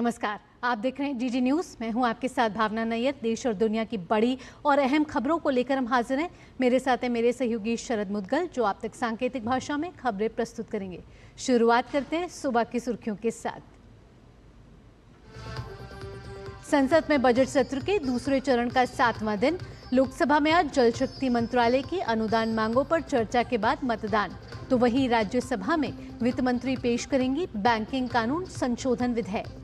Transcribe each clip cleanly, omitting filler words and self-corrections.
नमस्कार, आप देख रहे हैं डीडी न्यूज़। मैं हूं आपके साथ भावना नैयर। देश और दुनिया की बड़ी और अहम खबरों को लेकर हम हाजिर हैं। मेरे साथ हैं मेरे सहयोगी शरद मुदगल, जो आप तक सांकेतिक भाषा में खबरें प्रस्तुत करेंगे। शुरुआत करते हैं सुबह की सुर्खियों के साथ। संसद में बजट सत्र के दूसरे चरण का 7वां दिन। लोकसभा में आज जल शक्ति मंत्रालय की अनुदान मांगों पर चर्चा के बाद मतदान, तो वहीं राज्यसभा में वित्त मंत्री पेश करेंगी बैंकिंग कानून संशोधन विधेयक।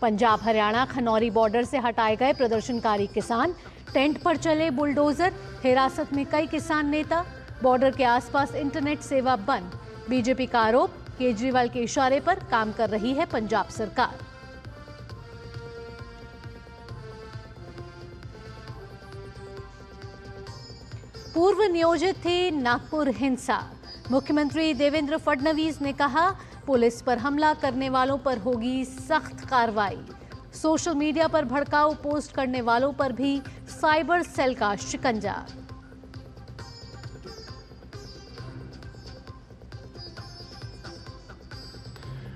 पंजाब हरियाणा खनौरी बॉर्डर से हटाए गए प्रदर्शनकारी किसान, टेंट पर चले बुलडोजर, हिरासत में कई किसान नेता। बॉर्डर के आसपास इंटरनेट सेवा बंद। बीजेपी का आरोप, केजरीवाल के इशारे पर काम कर रही है पंजाब सरकार। पूर्व नियोजित थी नागपुर हिंसा। मुख्यमंत्री देवेंद्र फडणवीस ने कहा, पुलिस पर हमला करने वालों पर होगी सख्त कार्रवाई। सोशल मीडिया पर भड़काऊ पोस्ट करने वालों पर भी साइबर सेल का शिकंजा।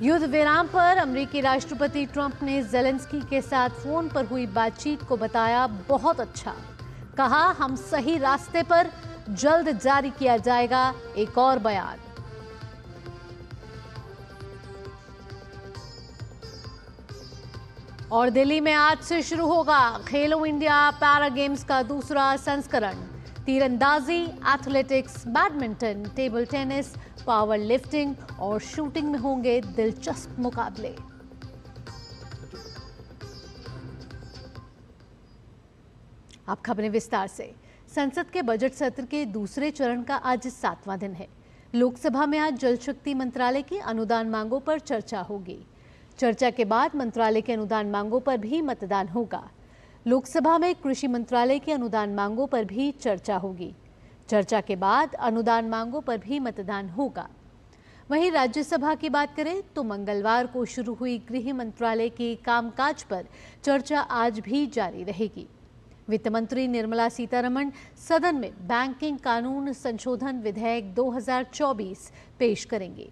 युद्ध विराम पर अमेरिकी राष्ट्रपति ट्रंप ने ज़ेलेंस्की के साथ फोन पर हुई बातचीत को बताया बहुत अच्छा। कहा, हम सही रास्ते पर, जल्द जारी किया जाएगा एक और बयान। और दिल्ली में आज से शुरू होगा खेलो इंडिया पैरा गेम्स का दूसरा संस्करण। तीरंदाजी, athletics, badminton, table tennis, power lifting और शूटिंग में होंगे दिलचस्प मुकाबले। अब खबरें विस्तार से। संसद के बजट सत्र के दूसरे चरण का आज 7वां दिन है। लोकसभा में आज जल शक्ति मंत्रालय की अनुदान मांगों पर चर्चा होगी। चर्चा के बाद मंत्रालय के अनुदान मांगों पर भी मतदान होगा। लोकसभा में कृषि मंत्रालय की अनुदान मांगों पर भी चर्चा होगी। चर्चा के बाद अनुदान मांगों पर भी मतदान होगा। वहीं राज्यसभा की बात करें तो मंगलवार को शुरू हुई गृह मंत्रालय के कामकाज पर चर्चा आज भी जारी रहेगी। वित्त मंत्री निर्मला सीतारमण सदन में बैंकिंग कानून संशोधन विधेयक 2024 पेश करेंगे।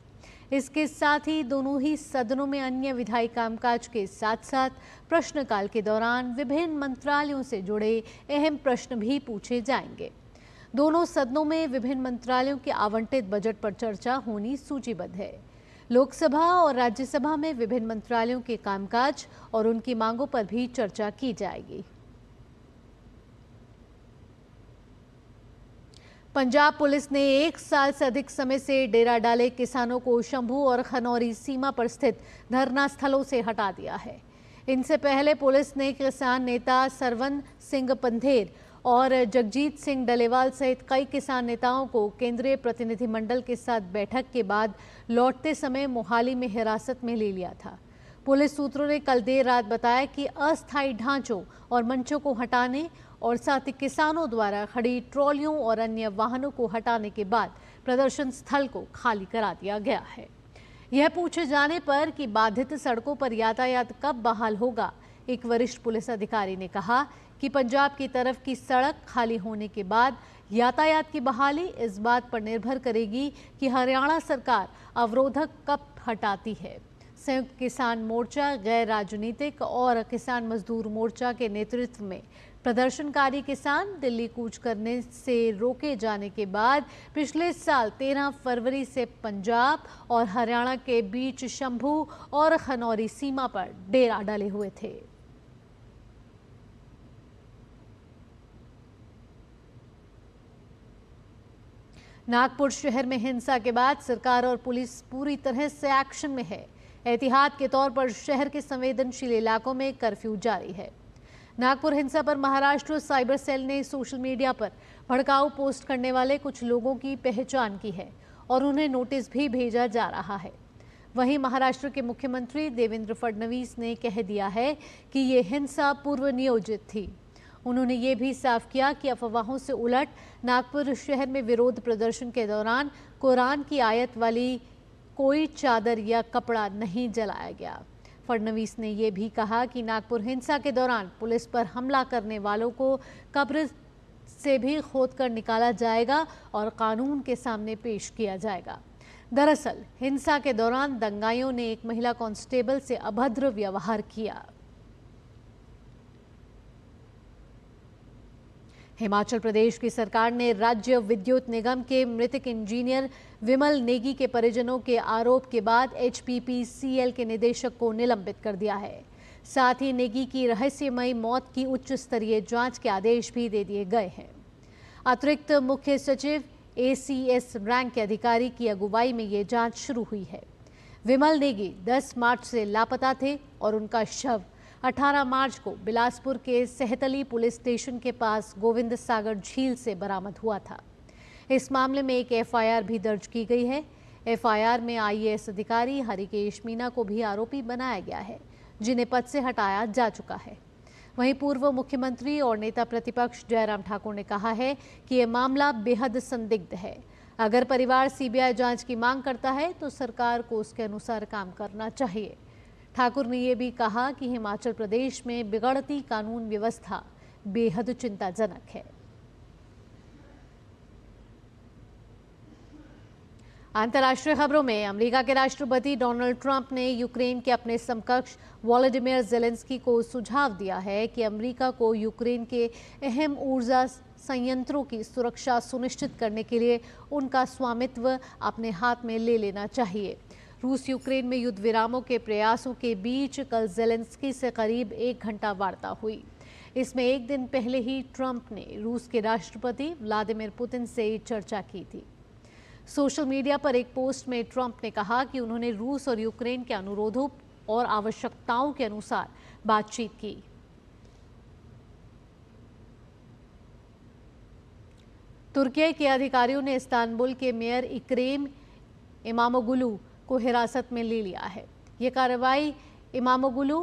इसके साथ ही दोनों ही सदनों में अन्य विधायी कामकाज के साथ साथ प्रश्नकाल के दौरान विभिन्न मंत्रालयों से जुड़े अहम प्रश्न भी पूछे जाएंगे। दोनों सदनों में विभिन्न मंत्रालयों के आवंटित बजट पर चर्चा होनी सूचीबद्ध है। लोकसभा और राज्यसभा में विभिन्न मंत्रालयों के कामकाज और उनकी मांगों पर भी चर्चा की जाएगी। पंजाब पुलिस ने 1 साल से अधिक समय से डेरा डाले किसानों को शंभू और खनौरी सीमा पर स्थित धरना स्थलों से हटा दिया है। इनसे पहले पुलिस ने किसान नेता सरवन सिंह पंधेर और जगजीत सिंह डलेवाल सहित कई किसान नेताओं को केंद्रीय प्रतिनिधिमंडल के साथ बैठक के बाद लौटते समय मोहाली में हिरासत में ले लिया था। पुलिस सूत्रों ने कल देर रात बताया कि अस्थायी ढांचों और मंचों को हटाने और साथ ही किसानों द्वारा खड़ी ट्रॉलियों और अन्य वाहनों को हटाने के बाद प्रदर्शन स्थल को खाली करा दिया गया है। यह पूछे जाने पर कि बाधित सड़कों पर यातायात कब बहाल होगा, एक वरिष्ठ पुलिस अधिकारी ने कहा कि पंजाब की तरफ की सड़क खाली होने के बाद यातायात की बहाली इस बात पर निर्भर करेगी कि हरियाणा सरकार अवरोधक कब हटाती है। संयुक्त किसान मोर्चा, गैर राजनीतिक और किसान मजदूर मोर्चा के नेतृत्व में प्रदर्शनकारी किसान दिल्ली कूच करने से रोके जाने के बाद पिछले साल 13 फरवरी से पंजाब और हरियाणा के बीच शंभू और खनौरी सीमा पर डेरा डाले हुए थे। नागपुर शहर में हिंसा के बाद सरकार और पुलिस पूरी तरह से एक्शन में है। एहतियात के तौर पर शहर के संवेदनशील इलाकों में कर्फ्यू जारी है। नागपुर हिंसा पर महाराष्ट्र साइबर सेल ने सोशल मीडिया पर भड़काऊ पोस्ट करने वाले कुछ लोगों की पहचान की है और उन्हें नोटिस भी भेजा जा रहा है। वहीं महाराष्ट्र के मुख्यमंत्री देवेंद्र फडणवीस ने कह दिया है कि ये हिंसा पूर्व नियोजित थी। उन्होंने ये भी साफ किया कि अफवाहों से उलट नागपुर शहर में विरोध प्रदर्शन के दौरान कुरान की आयत वाली कोई चादर या कपड़ा नहीं जलाया गया। फडणवीस ने यह भी कहा कि नागपुर हिंसा के दौरान पुलिस पर हमला करने वालों को कब्र से भी खोदकर निकाला जाएगा और कानून के सामने पेश किया जाएगा। दरअसल हिंसा के दौरान दंगाइयों ने एक महिला कांस्टेबल से अभद्र व्यवहार किया। हिमाचल प्रदेश की सरकार ने राज्य विद्युत निगम के मृतक इंजीनियर विमल नेगी के परिजनों के आरोप के बाद एचपीपीसीएल के निदेशक को निलंबित कर दिया है। साथ ही नेगी की रहस्यमयी मौत की उच्च स्तरीय जांच के आदेश भी दे दिए गए हैं। अतिरिक्त मुख्य सचिव एसीएस रैंक के अधिकारी की अगुवाई में ये जांच शुरू हुई है। विमल नेगी 10 मार्च से लापता थे और उनका शव 18 मार्च को बिलासपुर के सहतली पुलिस स्टेशन के पास गोविंद सागर झील से बरामद हुआ था। इस मामले में एक एफआईआर भी दर्ज की गई है। एफआईआर में आईएएस अधिकारी हरिकेश मीना को भी आरोपी बनाया गया है, जिन्हें पद से हटाया जा चुका है। वहीं पूर्व मुख्यमंत्री और नेता प्रतिपक्ष जयराम ठाकुर ने कहा है कि यह मामला बेहद संदिग्ध है। अगर परिवार सीबीआई जांच की मांग करता है तो सरकार को उसके अनुसार काम करना चाहिए। ठाकुर ने यह भी कहा कि हिमाचल प्रदेश में बिगड़ती कानून व्यवस्था बेहद चिंताजनक है। अंतर्राष्ट्रीय खबरों में अमेरिका के राष्ट्रपति डोनाल्ड ट्रंप ने यूक्रेन के अपने समकक्ष वोलोडिमिर ज़ेलेंस्की को सुझाव दिया है कि अमेरिका को यूक्रेन के अहम ऊर्जा संयंत्रों की सुरक्षा सुनिश्चित करने के लिए उनका स्वामित्व अपने हाथ में ले लेना चाहिए। रूस यूक्रेन में युद्ध विरामों के प्रयासों के बीच कल ज़ेलेंस्की से करीब 1 घंटा वार्ता हुई। इसमें एक दिन पहले ही ट्रंप ने रूस के राष्ट्रपति व्लादिमीर पुतिन से चर्चा की थी। सोशल मीडिया पर एक पोस्ट में ट्रंप ने कहा कि उन्होंने रूस और यूक्रेन के अनुरोधों और आवश्यकताओं के अनुसार बातचीत की। तुर्की के अधिकारियों ने इस्तांबुल के मेयर इक्रेम इमामोगुलू को हिरासत में ले लिया है। ये कार्रवाई इमामोगुलू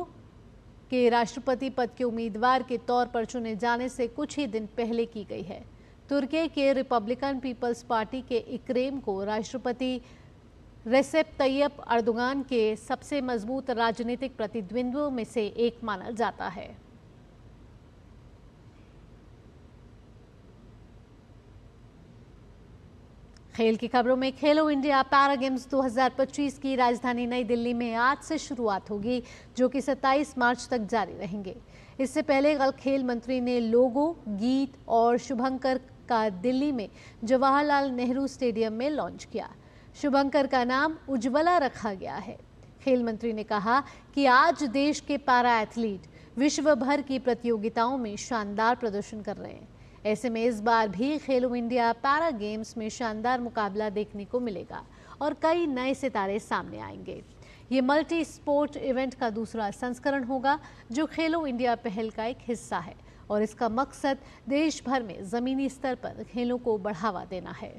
के राष्ट्रपति पद के उम्मीदवार के तौर पर चुने जाने से कुछ ही दिन पहले की गई है। तुर्की के रिपब्लिकन पीपल्स पार्टी के इक्रेम को राष्ट्रपति रेसेप तैयप अर्दोगान के सबसे मजबूत राजनीतिक प्रतिद्वंद्वियों में से एक माना जाता है। खेल की खबरों में खेलो इंडिया पैरा गेम्स 2025 की राजधानी नई दिल्ली में आज से शुरुआत होगी, जो कि 27 मार्च तक जारी रहेंगे। इससे पहले कल खेल मंत्री ने लोगो, गीत और शुभंकर का दिल्ली में जवाहरलाल नेहरू स्टेडियम में लॉन्च किया। शुभंकर का नाम उज्ज्वला रखा गया है। खेल मंत्री ने कहा कि आज देश के पैरा एथलीट विश्व भर की प्रतियोगिताओं में शानदार प्रदर्शन कर रहे हैं। ऐसे में इस बार भी खेलो इंडिया पैरा गेम्स में शानदार मुकाबला देखने को मिलेगा और कई नए सितारे सामने आएंगे। ये मल्टी स्पोर्ट इवेंट का दूसरा संस्करण होगा, जो खेलो इंडिया पहल का एक हिस्सा है और इसका मकसद देश भर में जमीनी स्तर पर खेलों को बढ़ावा देना है।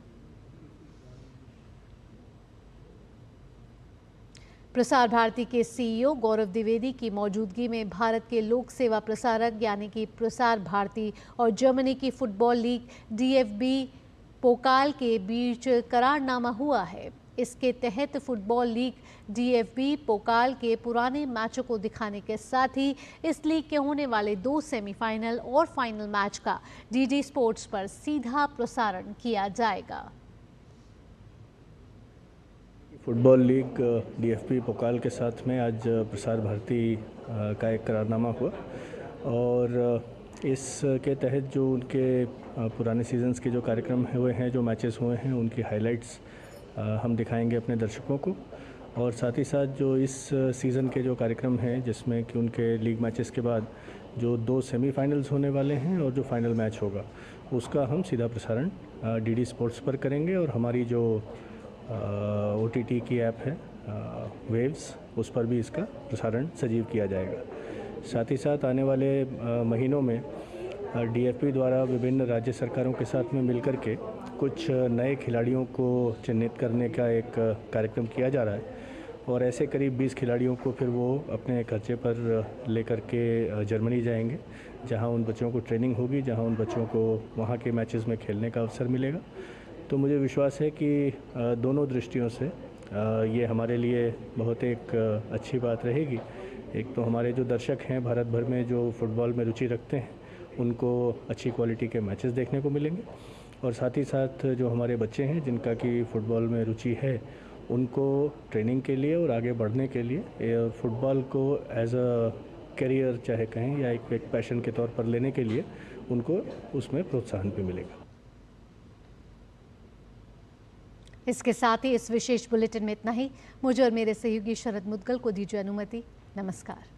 प्रसार भारती के सीईओ गौरव द्विवेदी की मौजूदगी में भारत के लोक सेवा प्रसारक यानी कि प्रसार भारती और जर्मनी की फुटबॉल लीग डीएफबी पोकाल के बीच करारनामा हुआ है। इसके तहत फुटबॉल लीग डीएफबी पोकाल के पुराने मैचों को दिखाने के साथ ही इस लीग के होने वाले 2 सेमीफाइनल और फाइनल मैच का डीडी स्पोर्ट्स पर सीधा प्रसारण किया जाएगा। फुटबॉल लीग डीएफबी पोकाल के साथ में आज प्रसार भारती का एक करारनामा हुआ और इसके तहत जो उनके पुराने सीजन्स के जो कार्यक्रम हुए हैं, जो मैचेस हुए हैं, उनकी हाइलाइट्स हम दिखाएंगे अपने दर्शकों को। और साथ ही साथ जो इस सीज़न के जो कार्यक्रम हैं, जिसमें कि उनके लीग मैचेस के बाद जो 2 सेमीफाइनल्स होने वाले हैं और जो फाइनल मैच होगा, उसका हम सीधा प्रसारण डीडी स्पोर्ट्स पर करेंगे और हमारी जो ओटीटी की ऐप है वेव्स, उस पर भी इसका प्रसारण सजीव किया जाएगा। साथ ही साथ आने वाले महीनों में डीएफबी द्वारा विभिन्न राज्य सरकारों के साथ में मिलकर के कुछ नए खिलाड़ियों को चिन्हित करने का एक कार्यक्रम किया जा रहा है और ऐसे करीब 20 खिलाड़ियों को फिर वो अपने खर्चे पर लेकर के जर्मनी जाएंगे, जहां उन बच्चों को ट्रेनिंग होगी, जहां उन बच्चों को वहां के मैचेस में खेलने का अवसर मिलेगा। तो मुझे विश्वास है कि दोनों दृष्टियों से ये हमारे लिए बहुत एक अच्छी बात रहेगी। एक तो हमारे जो दर्शक हैं भारत भर में जो फुटबॉल में रुचि रखते हैं, उनको अच्छी क्वालिटी के मैचेस देखने को मिलेंगे और साथ ही साथ जो हमारे बच्चे हैं जिनका कि फ़ुटबॉल में रुचि है, उनको ट्रेनिंग के लिए और आगे बढ़ने के लिए और फुटबॉल को एज अ करियर चाहे कहें या एक पैशन के तौर पर लेने के लिए उनको उसमें प्रोत्साहन भी मिलेगा। इसके साथ ही इस विशेष बुलेटिन में इतना ही। मुझे और मेरे सहयोगी शरद मुदगल को दीजिए अनुमति। नमस्कार।